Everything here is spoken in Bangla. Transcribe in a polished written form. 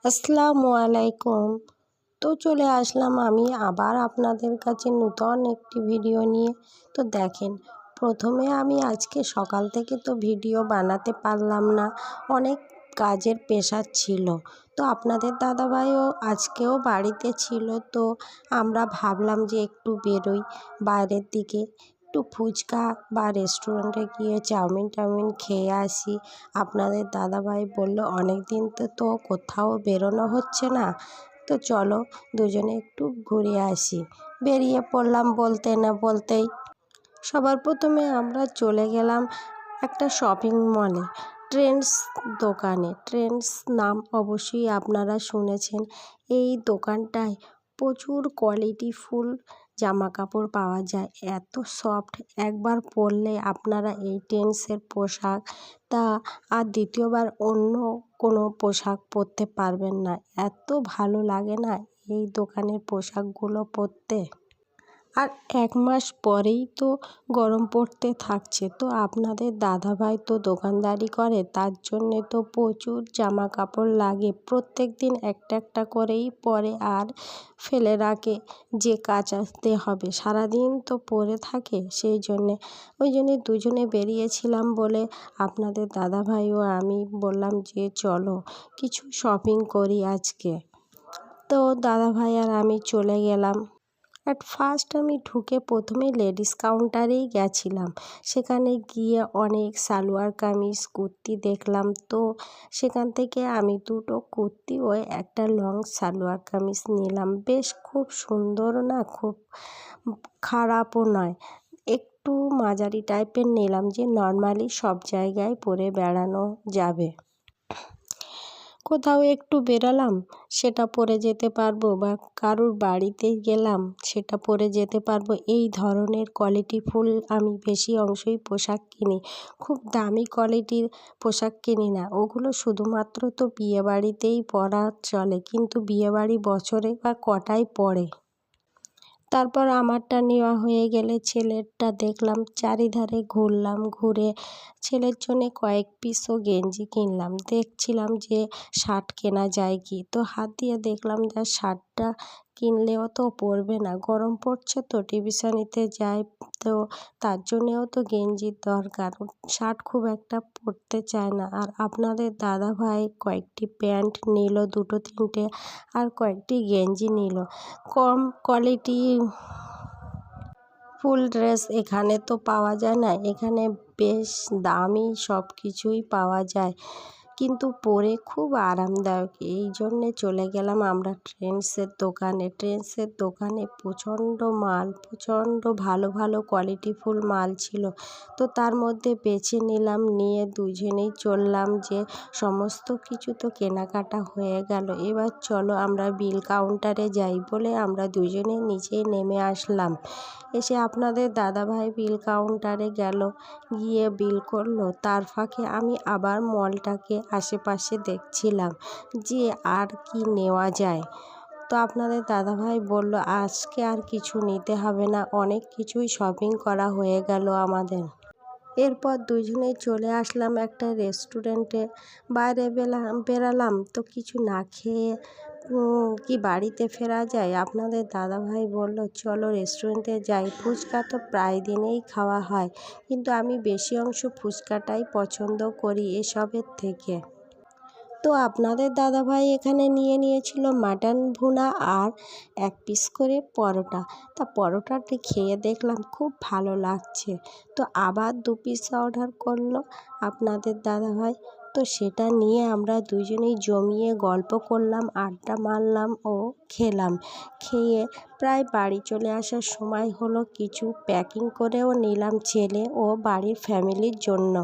আসসালামু আলাইকুম। তো চলে আসলাম আমি আবার আপনাদের কাছে নূতন একটি ভিডিও নিয়ে। তো দেখেন, প্রথমে আমি আজকে সকাল থেকে তো ভিডিও বানাতে পারলাম না, অনেক কাজের প্রেশার ছিল। তো আপনাদের দাদাভাইও আজকেও বাড়িতে ছিল। তো আমরা ভাবলাম যে একটু বেরোই বাইরের দিকে, একটু ফুচকা বা রেস্টুরেন্টে গিয়ে চাউমিন খেয়ে আসি। আপনাদের দাদাভাই বলল অনেক দিন তো কোথাও বেরোনো হচ্ছে না, তো চলো দুজনে একটু ঘুরে আসি। বেরিয়ে পড়লাম বলতে না বলতেই। সবার প্রথমে আমরা চলে গেলাম একটা শপিং মলে, ট্রেন্ডস দোকানে। ট্রেন্ডস নাম অবশ্যই আপনারা শুনেছেন। এই দোকানটায় প্রচুর কোয়ালিটিফুল জামা কাপড় পাওয়া যায়, এত সফট, একবার পরলে আপনারা এই ট্রেন্ডসের পোশাক তা আর দ্বিতীয়বার অন্য কোনো পোশাক পরতে পারবেন না। এত ভালো লাগে না এই দোকানের পোশাকগুলো পরতে। আর 1 মাস পরেই তো গরম পড়তে থাকছে। তো আপনাদের দাদাভাই তো দোকানদারি করে, তার জন্যে তো প্রচুর জামা কাপড় লাগে। প্রত্যেক দিন একটা একটা করেই পরে আর ফেলে রাখে, যে কাচাতে হবে, সারাদিন তো পরে থাকে। ওই জন্যে দুজনে বেরিয়েছিলাম বলে আপনাদের দাদাভাই ও আমি বললাম যে চলো কিছু শপিং করি আজকে। তো দাদাভাই আর আমি চলে গেলাম। ফার্স্ট আমি ঢুকে প্রথমেই লেডিস কাউন্টারেই গেছিলাম। সেখানে গিয়ে অনেক সালোয়ার কামিজ কুর্তি দেখলাম। তো সেখান থেকে আমি দুটো কুর্তি ও একটা লং সালোয়ার কামিজ নিলাম। বেশ খুব সুন্দর না, খুব খারাপও নয়, একটু মাঝারি টাইপের নিলাম, যে নর্মালি সব জায়গায় পরে বেড়ানো যাবে। কোথাও একটু বেরালাম সেটা পরে যেতে পারবো, বা কারুর বাড়িতে গেলাম সেটা পরে যেতে পারবো। এই ধরনের কোয়ালিটিফুল আমি বেশি অংশই পোশাক কিনি। খুব দামি কোয়ালিটির পোশাক কিনি না, ওগুলো শুধুমাত্র তো বিয়েবাড়িতেই পরা চলে, কিন্তু বিয়েবাড়ি বছরে বা কটাই পড়ে। তারপর আমারটা নেওয়া হয়ে গেলে ছেলেরটা দেখলাম, চারিধারে ঘুরলাম, ঘুরে ছেলের জন্যে কয়েক পিসও গেঞ্জি কিনলাম। দেখছিলাম যে শার্ট কেনা যায় কি, তো হাত দিয়ে দেখলাম যে শার্টটা কিনলেও তো পরবে না, গরম পড়ছে তো টিউশনিতে যায়, তো তার জন্যেও তো গেঞ্জির দরকার। শার্ট খুব একটা পরতে চায় না। আর আপনাদের দাদাভাই কয়েকটি প্যান্ট নিল, দুটো তিনটে, আর কয়েকটি গেঞ্জি নিল। কম কোয়ালিটি ফুল ড্রেস এখানে তো পাওয়া যায় না, এখানে বেশ দামি সব কিছুই পাওয়া যায়, কিন্তু পরে খুব আরামদায়ক। এই জন্যে চলে গেলাম আমরা ট্রেন্ডসের দোকানে। ট্রেন্ডসের দোকানে প্রচণ্ড মাল, প্রচণ্ড ভালো ভালো কোয়ালিটিফুল মাল ছিল। তো তার মধ্যে বেছে নিলাম, নিয়ে দুজনেই চললাম, যে সমস্ত কিছু তো কেনাকাটা হয়ে গেল, এবার চলো আমরা বিল কাউন্টারে যাই বলে আমরা দুজনে নিচে নেমে আসলাম। এসে আপনাদের দাদাভাই বিল কাউন্টারে গেল, গিয়ে বিল করলো। তার ফাঁকে আমি আবার মলটাকে আশেপাশে দেখছিলাম যে আর কি নেওয়া যায়। তো আপনাদের দাদাভাই বলল আজকে আর কিছু নিতে হবে না, অনেক কিছুই শপিং করা হয়ে গেল আমাদের। এরপর দুজনেই চলে আসলাম একটা রেস্টুরেন্টে। বাইরে বেরালাম তো কিছু না খেয়ে কি বাড়িতে ফেরা যায়। আপনাদের দাদাভাই বলল চলো রেস্টুরেন্টে যাই, ফুচকা তো প্রায় দিনেই খাওয়া হয়, কিন্তু আমি বেশি অংশ ফুচকাটাই পছন্দ করি এসবের থেকে। তো আপনাদের দাদাভাই এখানে নিয়ে নিয়েছিল মাটন ভুনা আর 1 পিস করে পরোটা। তা পরোটাটি খেয়ে দেখলাম খুব ভালো লাগছে, তো আবার 2 পিস অর্ডার করলো আপনাদের দাদাভাই। তো সেটা নিয়ে আমরা দুজনেই জমিয়ে গল্প করলাম, আড্ডা মারলাম ও খেলাম। খেয়ে প্রায় বাড়ি চলে আসার সময় হলো। কিছু প্যাকিং করেও নিলাম ছেলে ও বাড়ির ফ্যামিলির জন্য।